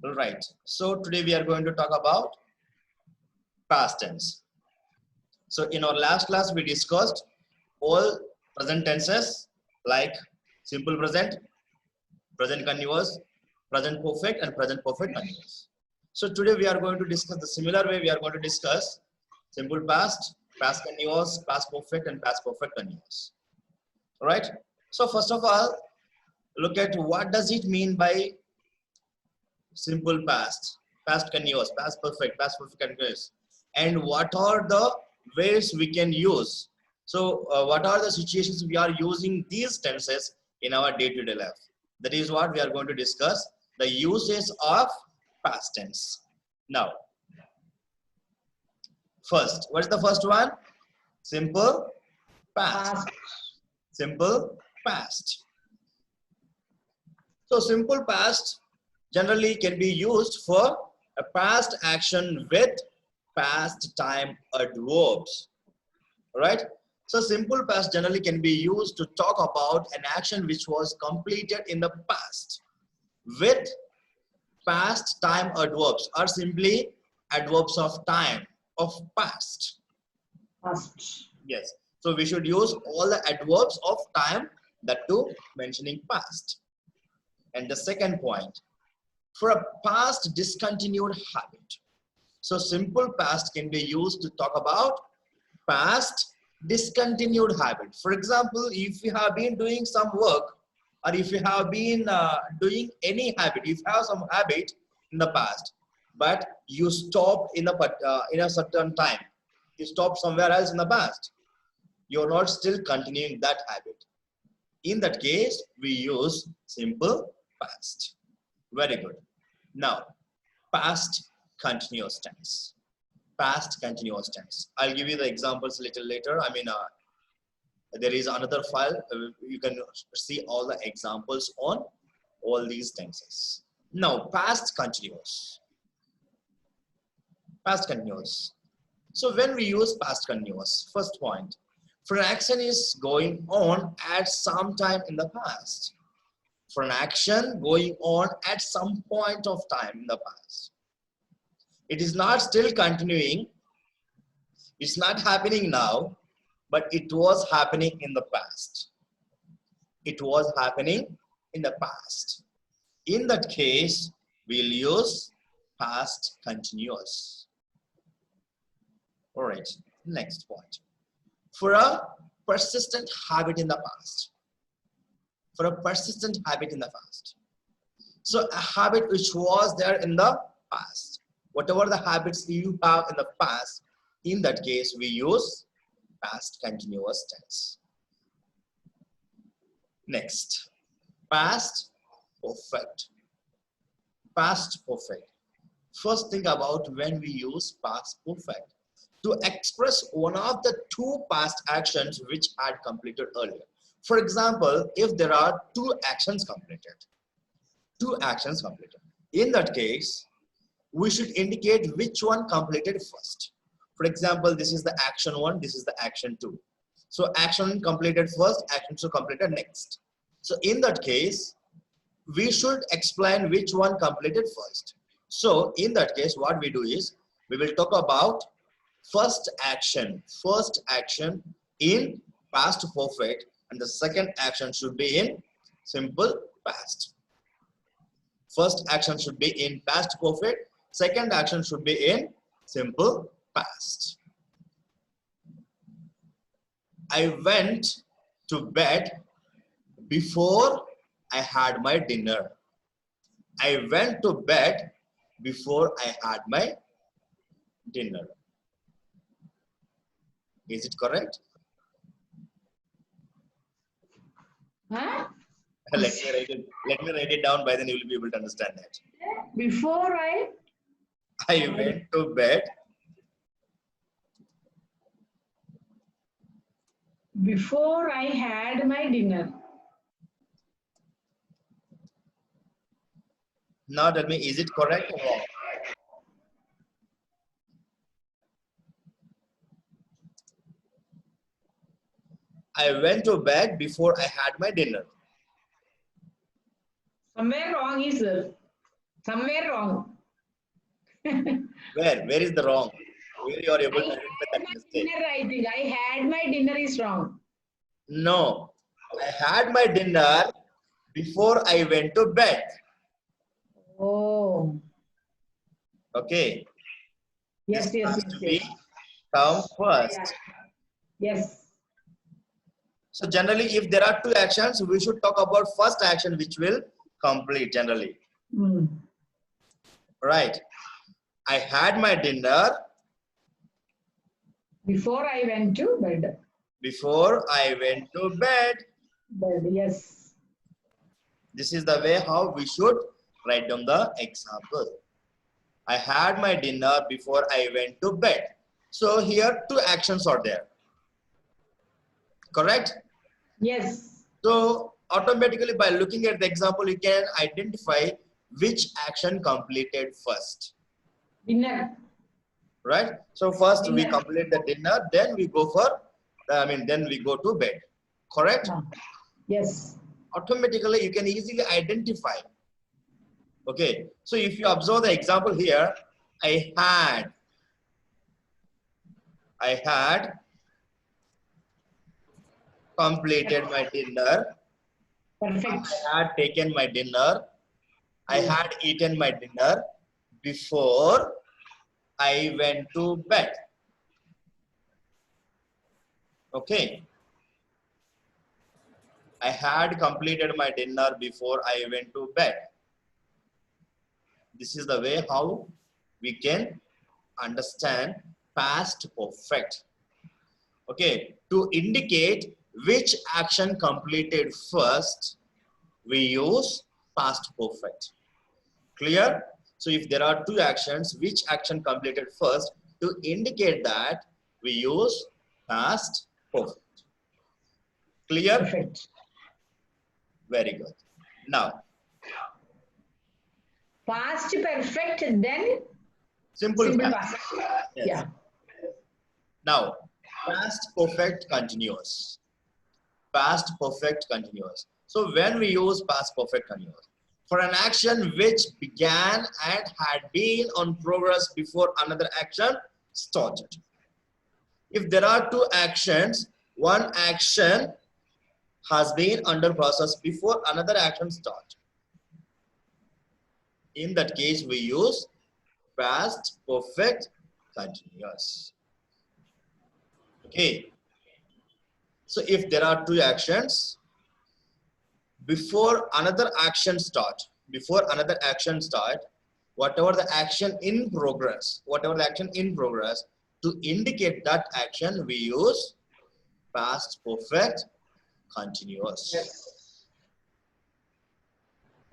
All right. So today we are going to talk about past tense. So in our last class we discussed all present tenses like simple present, present continuous, present perfect and present perfect continuous. So today we are going to discuss the similar way we are going to discuss simple past, past continuous, past perfect and past perfect continuous. All right. So first of all, look at what does it mean by simple past, past continuous, past perfect continuous, and what are the ways we can use. So what are the situations we are using these tenses in our day-to-day life? That is what we are going to discuss, the uses of past tense. Now, first, what's the first one? Simple past. Simple past. So simple past generally can be used for a past action with past time adverbs. Right? So simple past generally can be used to talk about an action which was completed in the past with past time adverbs or simply adverbs of time of past. Past. Yes. So we should use all the adverbs of time, that too mentioning past. And the second point, for a past discontinued habit. So simple past can be used to talk about past discontinued habit. For example, if you have been doing some work or if you have been doing any habit, if you have some habit in the past, but you stopped in a certain time, you stopped somewhere else in the past, you're not still continuing that habit. In that case, we use simple past. Very good. Now, past continuous tense. Past continuous tense. I'll give you the examples a little later. I mean, there is another file. You can see all the examples on all these tenses. Now, past continuous. Past continuous. So when we use past continuous, first point, for an action is going on at some time in the past. For an action going on at some point of time in the past. It is not still continuing. It's not happening now, but it was happening in the past. It was happening in the past. In that case, we'll use past continuous. All right, next point. For a persistent habit in the past. For a persistent habit in the past. So a habit which was there in the past. Whatever the habits you have in the past, in that case, we use past continuous tense. Next, past perfect. Past perfect. First, think about when we use past perfect to express one of the two past actions which had completed earlier. For example, if there are two actions completed, in that case, we should indicate which one completed first. For example, this is the action 1, this is the action 2. So action completed first, action 2 completed next. So in that case, we should explain which one completed first. So in that case, what we do is, we will talk about first action in past perfect, and the second action should be in simple past. First action should be in past perfect, second action should be in simple past. I went to bed before I had my dinner. I went to bed before I had my dinner. Is it correct? Huh? Let me write it down, by then you will be able to understand that. Before I went to bed before I had my dinner. Now tell me, is it correct or wrong? I went to bed before I had my dinner. Somewhere wrong is there. Somewhere wrong. Where is the wrong? Where you are able I to had identify that my mistake? dinner, I think. I had my dinner is wrong. No, I had my dinner before I went to bed. Oh, Okay, this yes, yes, has yes, to yes. be come Yeah. first. Yes. So generally, if there are two actions, we should talk about first action which will complete generally. Mm. Right. I had my dinner Before I went to bed. before I went to bed. Bed, yes. This is the way how we should write down the example. I had my dinner before I went to bed. So here two actions are there. Correct? Yes. So automatically by looking at the example, you can identify which action completed first. Dinner. Right? So first we Dinner. complete the dinner, then we go for, then we go to bed. Correct? Ah, yes. Automatically you can easily identify. Okay, so if you observe the example here, I had completed my dinner, Perfect. I had taken my dinner, I Yes. had eaten my dinner before I went to bed. Okay, I had completed my dinner before I went to bed. This is the way how we can understand past perfect. Okay, to indicate which action completed first, we use past perfect. Clear? So if there are two actions, which action completed first, to indicate that we use past perfect. Clear? Perfect. Very good. Now, Past perfect, then simple simple past. past. Yes. Yeah. Now, past perfect continuous. Past perfect continuous. So when we use past perfect continuous, for an action which began and had been on progress before another action started. If there are two actions, one action has been under process before another action starts. In that case, we use past perfect continuous. Okay. So if there are two actions, before another action start, whatever the action in progress, to indicate that action, we use past perfect continuous. Yes.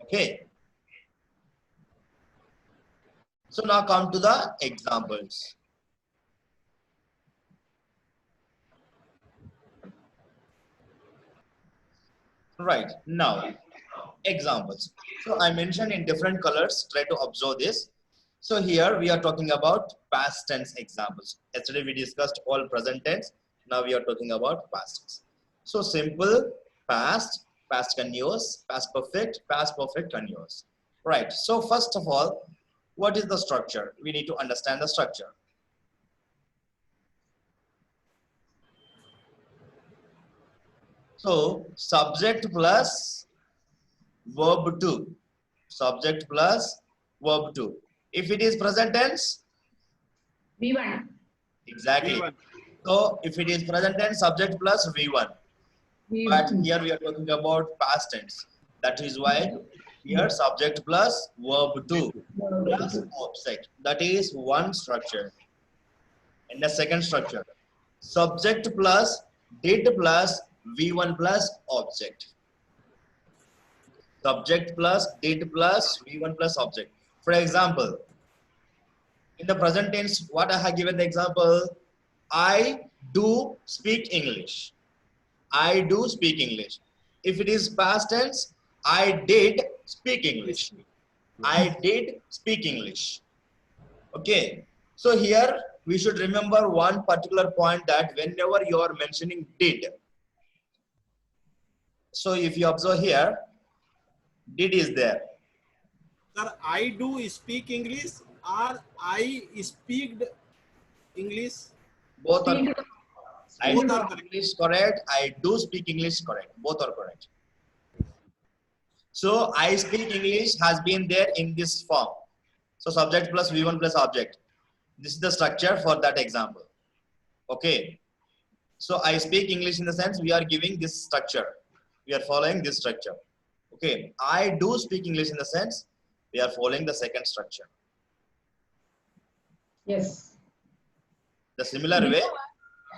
Okay. So now come to the examples. Right, now examples. So I mentioned in different colors, try to observe this. So here we are talking about past tense examples. Yesterday we discussed all present tense. Now we are talking about past tense. So simple, past, past continuous, past perfect continuous. Right. So first of all, what is the structure? We need to understand the structure. So subject plus verb to. Subject plus verb to. If it is present tense, V1. exactly. So if it is present tense, subject plus V1. But V1. here we are talking about past tense. That is why here subject plus verb to plus object. That is one structure. And the second structure, subject plus did plus V1 plus object. Subject plus did plus V1 plus object. For example, in the present tense, what I have given the example, I do speak English. I do speak English. If it is past tense, I did speak English. I did speak English. Okay. So here we should remember one particular point, that whenever you are mentioning did. So if you observe here, did is there. Sir, I do speak English or I speak English. Both are Speak. correct. I Both speak are correct. English correct. I do speak English correct. Both are correct. So I speak English has been there in this form. So subject plus V1 plus object. This is the structure for that example. Okay. So I speak English in the sense we are giving this structure. We are following this structure. Okay. I do speak English in the sense we are following the second structure. Yes. The similar way.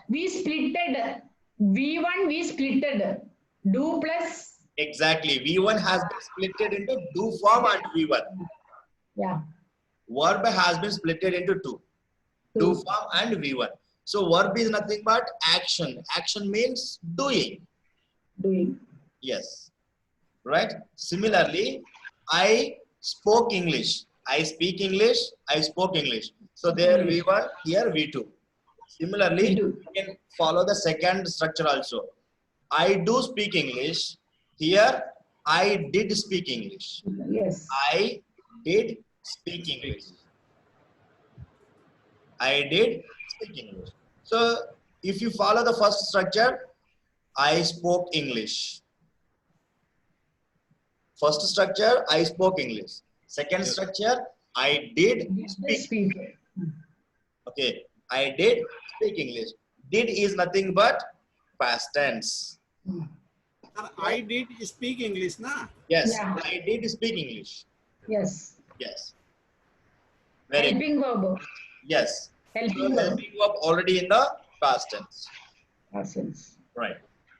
We splitted. V1 we splitted. Do plus. Exactly. V1 has been splitted into do form and V1. Yeah. Verb has been splitted into two. Do form and V1. So verb is nothing but action. Action means doing. Doing. Yes. Right? Similarly, I spoke English. I speak English. I spoke English. So there V1, here V2. Similarly, V2. you can follow the second structure also. I do speak English. Here, I did speak English. Yes. I did speak English. I did speak English. So, if you follow the first structure, I spoke English. First structure, I spoke English. Second structure, I did speak. Speak. Okay, I did speak English. Did is nothing but past tense. Sir, I did speak English, na? Yes, Yeah. I did speak English. Yes. Yes. Very good. Helping verb. Yes. So Helping verb. helping verb already in the past tense. Absence. Right.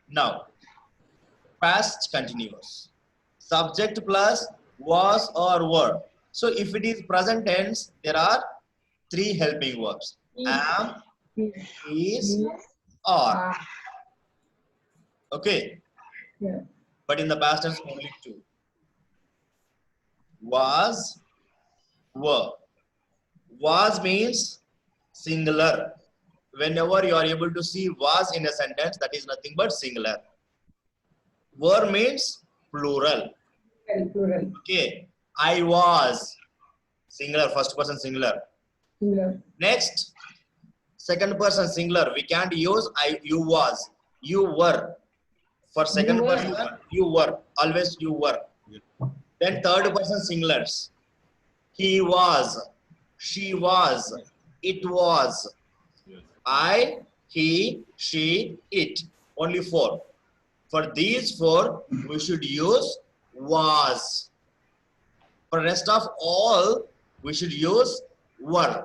Now, past continuous. Subject plus was or were. So if it is present tense, there are three helping verbs. Am, is, are. Okay. Yeah. But in the past tense, only two. Was, were. Was means singular. Whenever you are able to see was in a sentence, that is nothing but singular. Were means plural. Plural. Okay. I was singular, first person singular. Singular. Next, second person singular. We can't use I, you was. You were. For second You were. person, you were. Always you were. Then third person singulars. He was. She was. It was. I, he, she, it. Only four. For these four, we should use was. For rest of all, we should use were.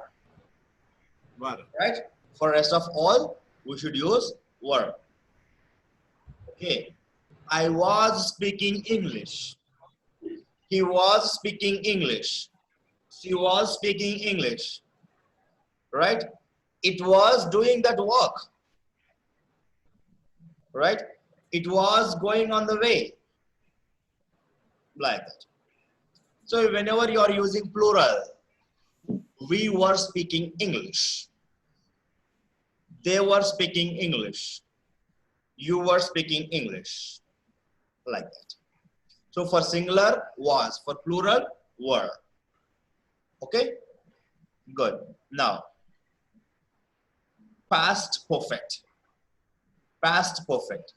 Were. Right? For rest of all, we should use were. Okay. I was speaking English. He was speaking English. She was speaking English. Right? It was doing that work. Right? It was going on the way. Like that. So whenever you are using plural, we were speaking English. They were speaking English. You were speaking English. Like that. So for singular, was. For plural, were. Okay? Good. Now, past perfect. Past perfect.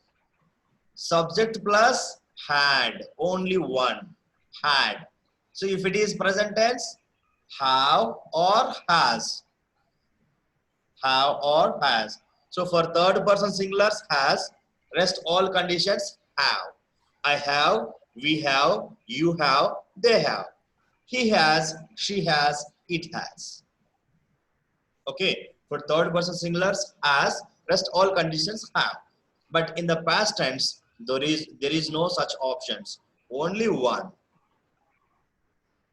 Subject plus had. Only one. Had. So if it is present tense, have or has. Have or has. So for third person singulars, has. Rest all conditions, have. I have, we have, you have, they have. He has, she has, it has. Okay. For third person singulars, has. Rest all conditions, have. But in the past tense, there is no such options. Only one.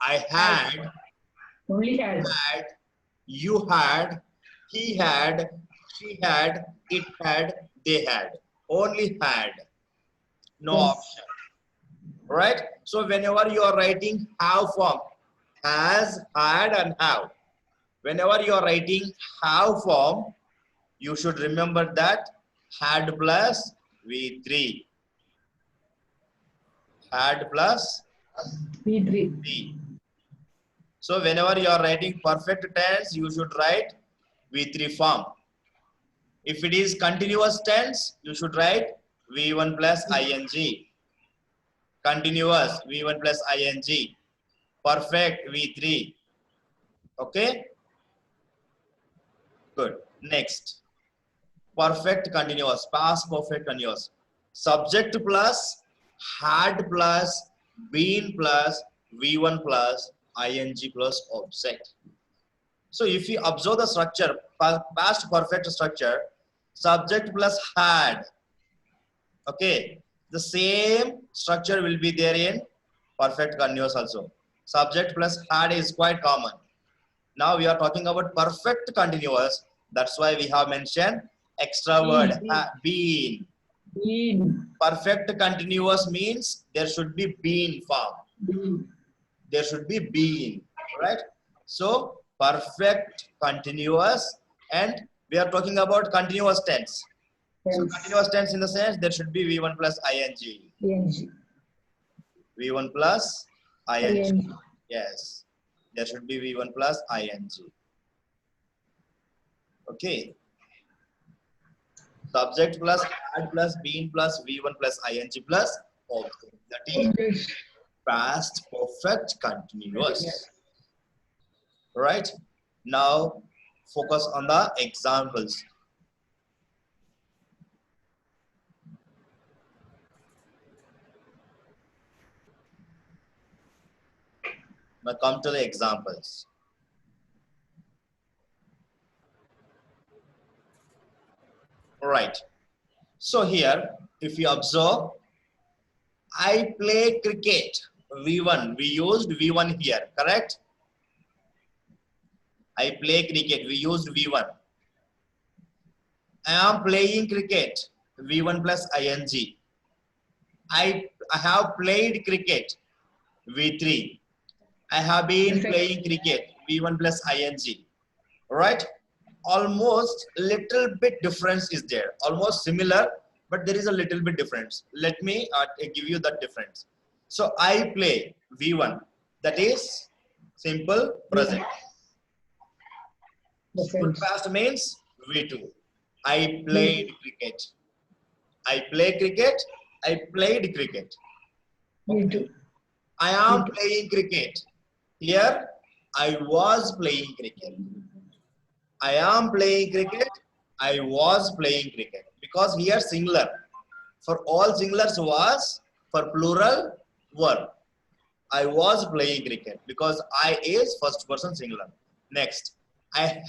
I had, Only had. you had, he had, she had, it had, they had. Only had. No Yes. option. Right? So whenever you are writing have form, has, had, and have. Whenever you are writing have form, you should remember that had plus V3. Had plus V3. V. So whenever you are writing perfect tense, you should write V3 form. If it is continuous tense, you should write V1 plus ing. Continuous V1 plus ing. Perfect V3. Okay? Good. Next. Perfect continuous, past perfect continuous. Subject plus, had plus, been plus, V1 plus, ing plus object. So if you observe the structure, past perfect structure, subject plus had. Okay. The same structure will be there in perfect continuous also. Subject plus had is quite common. Now we are talking about perfect continuous. That's why we have mentioned extra word, been. Been. Perfect continuous means there should be been form. Been. There should be been, right? So perfect continuous, and we are talking about continuous tense. So Tense. continuous tense in the sense there should be V1 plus ing. Ing. V1 plus ing. Ing. Yes. There should be V1 plus ing. Okay. Subject plus had plus been plus V1 plus ing plus object. That is Okay. past perfect continuous. Yes. Right. Now focus on the examples. Now come to the examples. Right. So here, if you observe, I play cricket. V1. We used V1 here, correct? I play cricket. We used V1. I am playing cricket. V1 plus ing. I have played cricket. V3. I have been Perfect. playing cricket. V1 plus ing. Right? Almost little bit difference is there. Almost similar, but there is a little bit difference. Let me give you that difference. So I play V1. That is simple present. Simple Present. past means V2. I played cricket. I play cricket. I played cricket. Me too. I am playing cricket. Here, I was playing cricket. I am playing cricket. I was playing cricket. Because here singular. For all singulars was, for plural, were. I was playing cricket. Because I is first person singular. Next, I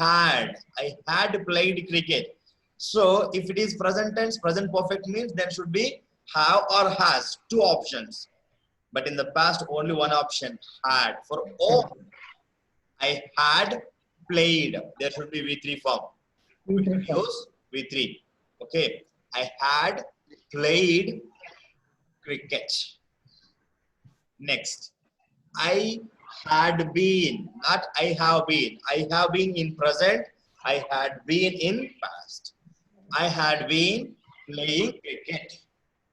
had played cricket. So if it is present tense, present perfect means there should be have or has, two options. But in the past, only one option, had. For all, I had played. There should be V3 form. We V3 should use V3. Okay. I had played cricket. Next. I had been, not I have been. I have been in present. I had been in past. I had been playing cricket.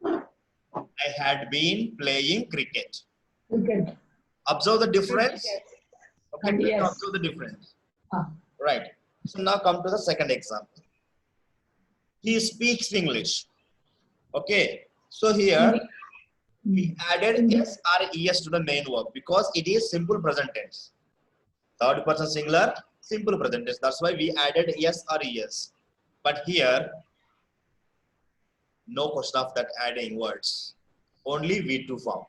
I had been playing cricket. Cricket. Observe the difference. Yes. Okay, Yes. observe the difference. Ah. Right. So now come to the second example. He speaks English. Okay. So here we added s or es to the main verb because it is simple present tense. Third person singular, simple present tense. That's why we added s or es. But here, no question of that adding words. Only V2 form.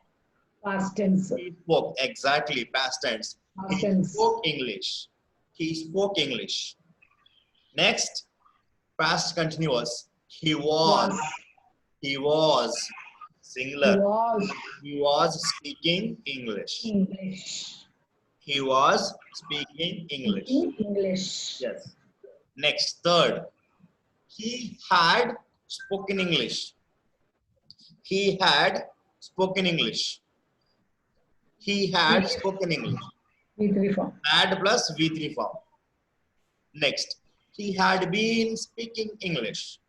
Past tense. He spoke, exactly, past tense. Past He tense. spoke English. He spoke English. Next, past continuous. He was. He was. Singular. Was He was speaking English. English. He was speaking English. English. Yes. Next, third. He had spoken English. He had spoken English. He had spoken English. V3 form. Had plus V3 form. Next, he had been speaking English.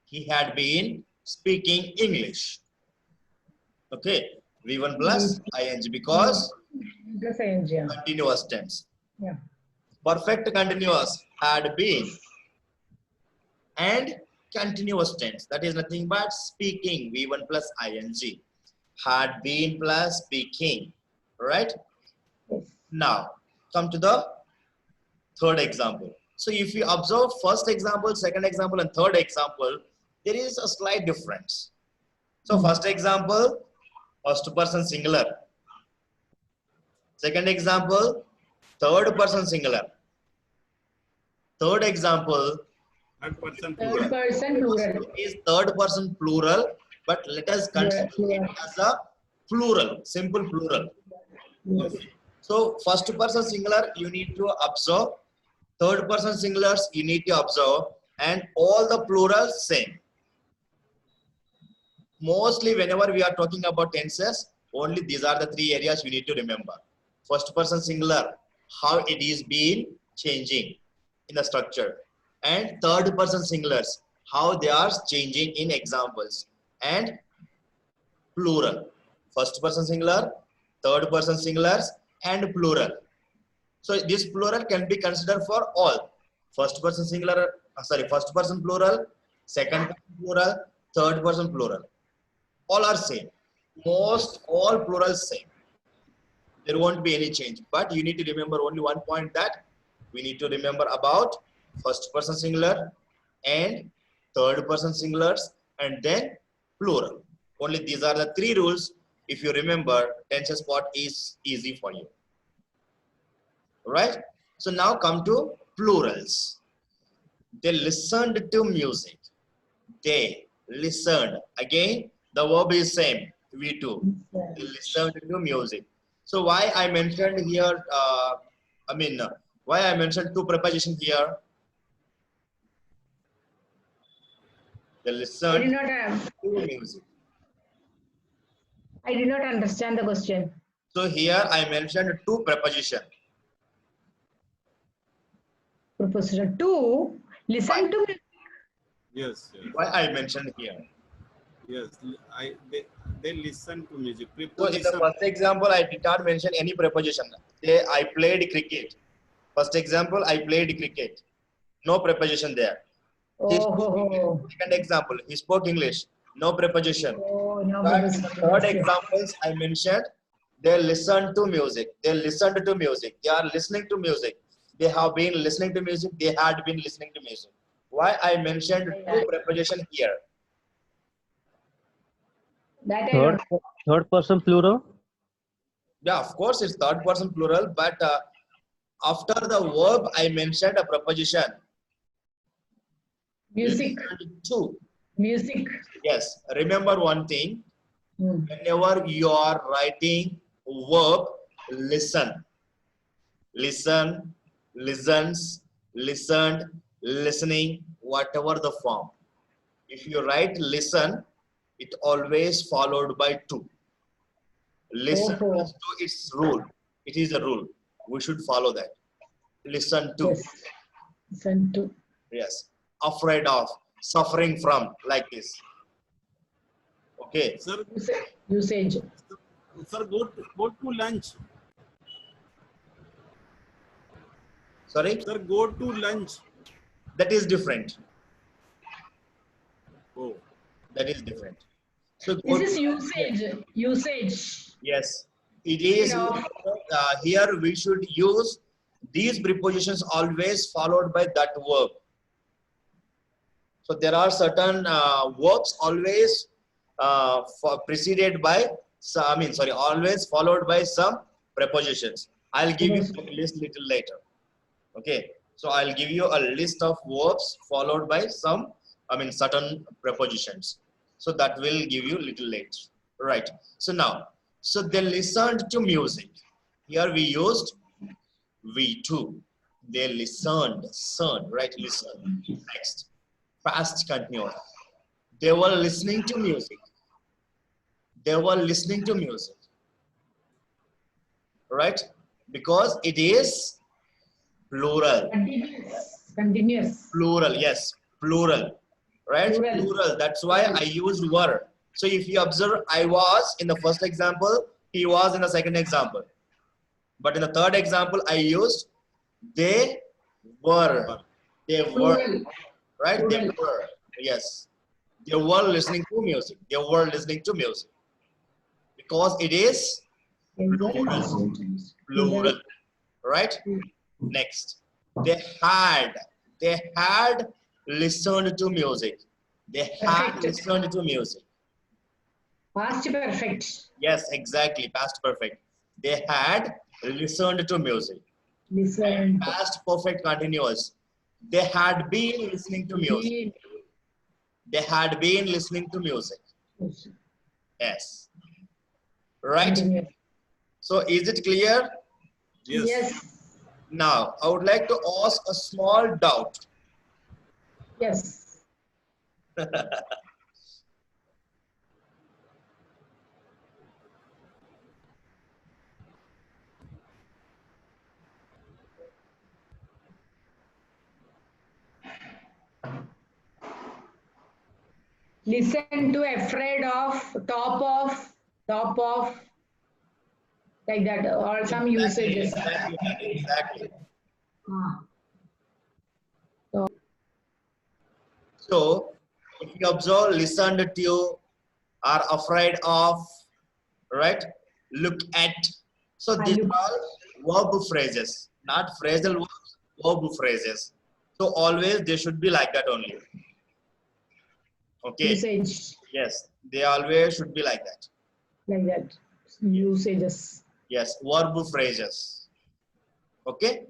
He had been speaking English. Okay, V1 plus ing because Plus ing. Yeah. Continuous tense. Yeah. Perfect continuous had been, and continuous tense, that is nothing but speaking, V1 plus ing, had been plus speaking, right? Yes. Now come to the third example. So if you observe first example, second example, and third example, there is a slight difference. So first example, first person singular. Second example, third person singular. Third example, Third person Third plural. person plural. is third person plural, but let us consider Plural. it as a plural, simple plural. Yes. So first person singular, you need to observe. Third person singulars, you need to observe, and all the plurals same. Mostly whenever we are talking about tenses, only these are the three areas you need to remember. First person singular, how it is being changing in the structure, and third person singulars, how they are changing in examples, and plural. First person singular, third person singulars, and plural. So this plural can be considered for all. First person singular, first person plural, second person plural, third person plural. All are same. Most all plurals same. There won't be any change. But you need to remember only one point, that we need to remember about first person singular and third person singulars, and then plural. Only these are the three rules. If you remember, tenses part is easy for you. Right? So now come to plurals. They listened to music. They listened. Again, the verb is same, V2. They listened to music. So why I mentioned here, why I mentioned two prepositions here? They I did listened not have. to music. I did not understand the question. So here I mentioned two prepositions. Proposition 2. Listen to music. Yes, yes, Why I mentioned here? yes. They listen to music. So in the Preposition. first example, I did not mention any preposition. Say I played cricket. First example, I played cricket. No preposition there. He spoke English. Oh, Second example, he spoke English. No preposition. oh, no. But in the third examples, I mentioned they listened to music. They listened to music. They are listening to music. They have been listening to music. They had been listening to music. Why I mentioned two preposition here? That I know. Third person plural. Yeah, of course, it's third person plural, but after the verb, I mentioned a preposition. Music. Listened to. Music. Yes, remember one thing. Hmm. Whenever you are writing verb, listen. Listen, listens, listened, listening, whatever the form. If you write listen, it always followed by to. Listen Oh. plus to, its rule. It is a rule. We should follow that. Listen to. Yes. Listen to. Yes. Afraid of, suffering from, like this. Okay. Sir, Usage. sir, go to lunch. Sorry? Sir, go to lunch. That is different. Oh, That is different. So go This is to- usage. Usage. Yes. It is here we should use these prepositions always followed by that verb. So there are certain verbs always preceded by, always followed by some prepositions. I'll give you a list little later. Okay. So I'll give you a list of verbs followed by some, certain prepositions. So that will give you little later. Right. So now, so they listened to music. Here we used V2. They listened, right? Listen. Next. Past continuous. They were listening to music. They were listening to music. Right? Because it is plural. Continuous. Continuous. Plural, yes. Plural. Right? Plural. Plural. That's why I used were. So if you observe, I was in the first example, he was in the second example. But in the third example, I used they were. They were, Plural. right? They Plural. were. Yes. They were listening to music. They were listening to music. Because it is They were plural. listening to music. Plural. Right? Next. They had listened to music. They had Perfect. listened to music. Past perfect. Yes, exactly. Past perfect. They had listened to music. Listen. Past perfect continuous. They had been listening to music. Been. They had been listening to music. Yes. Right? Continuous. So is it clear? Yes. Yes. Now, I would like to ask a small doubt. Yes. Listen to, afraid of, top of, like that, or some usages. Exactly. Ah. So, if you observe, listened to, are afraid of, right? Look at. So I these look. are all verb phrases, not phrasal verbs, verb phrases. So always they should be like that only. Okay. Usage, Yes, they always should be like that. like that. Usages. Yes, verb phrases. Okay.